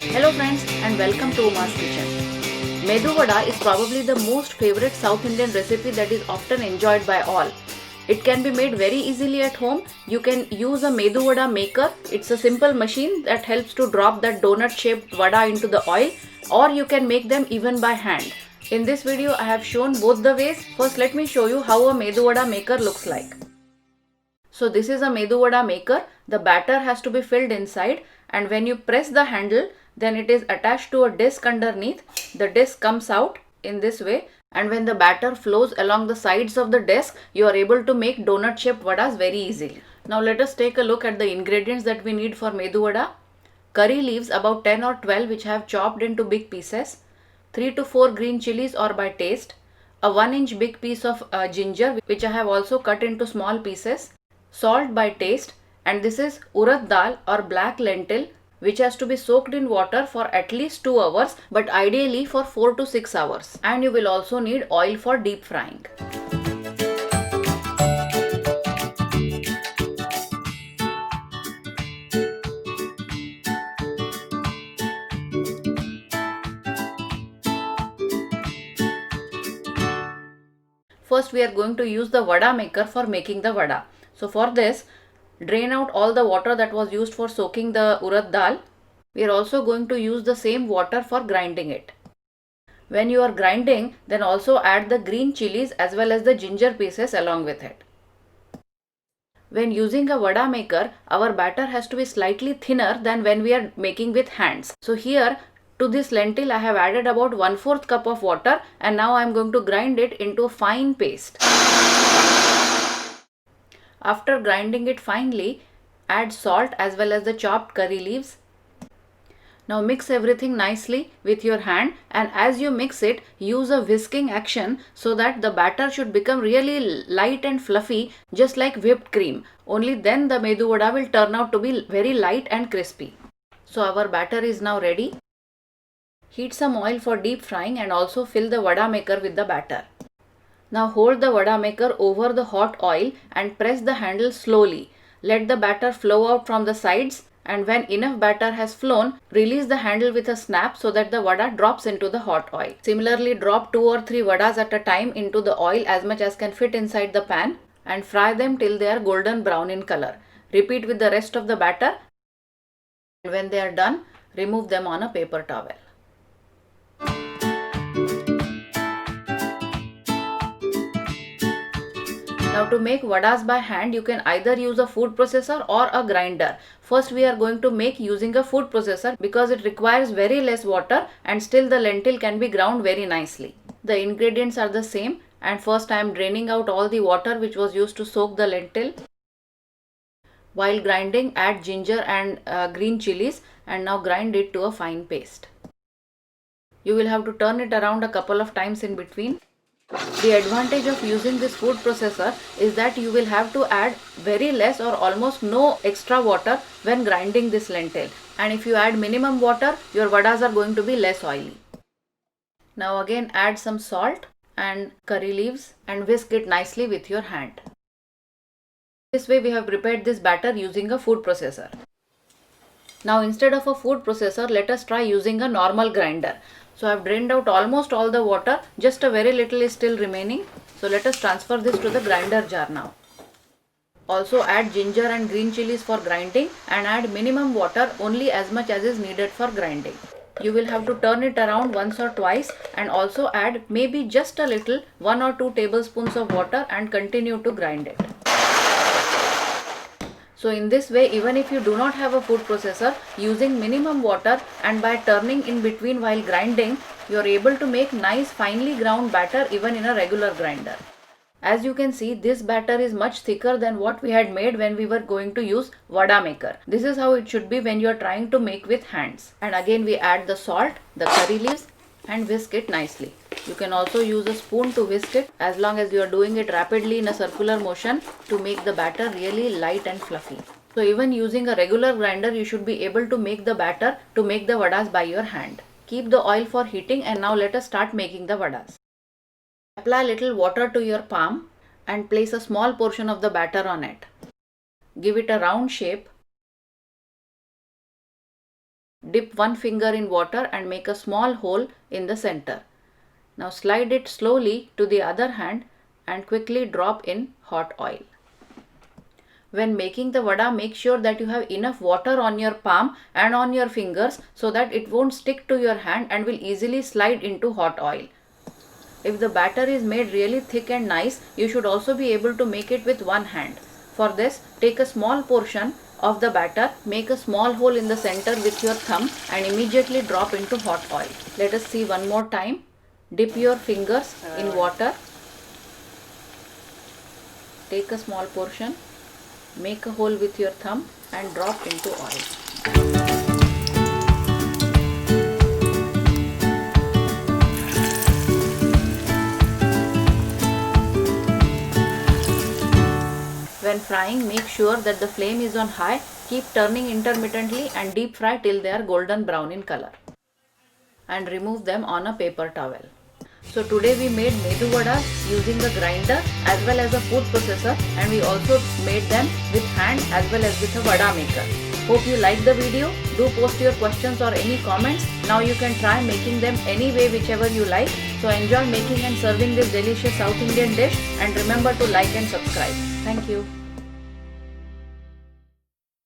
Hello friends and welcome to Uma's Kitchen. Medu Vada is probably the most favorite South Indian recipe that is often enjoyed by all. It can be made very easily at home. You can use a Medu Vada maker. It's a simple machine that helps to drop that donut shaped vada into the oil, or you can make them even by hand. In this video I have shown both the ways. First let me show you how a Medu Vada maker looks like. So this is a Medu Vada maker. The batter has to be filled inside, and when you press the handle, then it is attached to a disc underneath. The disc comes out in this way, and when the batter flows along the sides of the disc, you are able to make donut shaped vadas very easily. Now let us take a look at the ingredients that we need for Medu Vada. Curry leaves about 10 or 12 which I have chopped into big pieces. 3 to 4 green chilies or by taste. A 1-inch big piece of ginger which I have also cut into small pieces. Salt by taste, and this is urad dal or black lentil which has to be soaked in water for at least 2 hours, but ideally for 4 to 6 hours. And you will also need oil for deep frying. First we are going to use the vada maker for making the vada. So for this, drain out all the water that was used for soaking the urad dal. We are also going to use the same water for grinding it. When you are grinding, then also add the green chilies as well as the ginger pieces along with it. When using a vada maker, our batter has to be slightly thinner than when we are making with hands. So here to this lentil I have added about 1/4 cup of water, and now I am going to grind it into a fine paste. After grinding it finely, add salt as well as the chopped curry leaves. Now mix everything nicely with your hand, and as you mix it, use a whisking action so that the batter should become really light and fluffy, just like whipped cream. Only then the Medu Vada will turn out to be very light and crispy. So our batter is now ready. Heat some oil for deep frying and also fill the vada maker with the batter. Now hold the vada maker over the hot oil and press the handle slowly. Let the batter flow out from the sides, and when enough batter has flown, release the handle with a snap so that the vada drops into the hot oil. Similarly, drop 2 or 3 vadas at a time into the oil as much as can fit inside the pan and fry them till they are golden brown in color. Repeat with the rest of the batter, and when they are done, remove them on a paper towel. Now to make vadas by hand, you can either use a food processor or a grinder. First we are going to make using a food processor because it requires very less water and still the lentil can be ground very nicely. The ingredients are the same, and first I am draining out all the water which was used to soak the lentil. While grinding, add ginger and green chilies, and now grind it to a fine paste. You will have to turn it around a couple of times in between. The advantage of using this food processor is that you will have to add very less or almost no extra water when grinding this lentil, and if you add minimum water, your vadas are going to be less oily. Now again add some salt and curry leaves and whisk it nicely with your hand. This way we have prepared this batter using a food processor. Now instead of a food processor, let us try using a normal grinder. So I have drained out almost all the water, just a very little is still remaining. So let us transfer this to the grinder jar now. Also add ginger and green chilies for grinding, and add minimum water, only as much as is needed for grinding. You will have to turn it around once or twice and also add maybe just a little 1 or 2 tablespoons of water and continue to grind it. So in this way, even if you do not have a food processor, using minimum water and by turning in between while grinding, you are able to make nice finely ground batter even in a regular grinder. As you can see, this batter is much thicker than what we had made when we were going to use vada maker. This is how it should be when you are trying to make with hands. And again we add the salt, the curry leaves, and whisk it nicely. You can also use a spoon to whisk it, as long as you are doing it rapidly in a circular motion to make the batter really light and fluffy. So even using a regular grinder, you should be able to make the batter to make the vadas by your hand. Keep the oil for heating, and now let us start making the vadas. Apply little water to your palm and place a small portion of the batter on it. Give it a round shape. dip one finger in water and make a small hole in the center. Now slide it slowly to the other hand and quickly drop in hot oil. When making the vada, make sure that you have enough water on your palm and on your fingers so that it won't stick to your hand and will easily slide into hot oil. If the batter is made really thick and nice, you should also be able to make it with one hand. For this, take a small portion of the batter, make a small hole in the center with your thumb and immediately drop into hot oil. Let us see one more time. Dip your fingers in water. Take a small portion, make a hole with your thumb and drop into oil. When frying, make sure that the flame is on high, keep turning intermittently and deep fry till they are golden brown in color. And remove them on a paper towel. So today we made medu vadas using a grinder as well as a food processor, and we also made them with hand as well as with a vada maker. Hope you liked the video. Do post your questions or any comments. Now you can try making them any way whichever you like. So enjoy making and serving this delicious South Indian dish, and remember to like and subscribe. Thank you.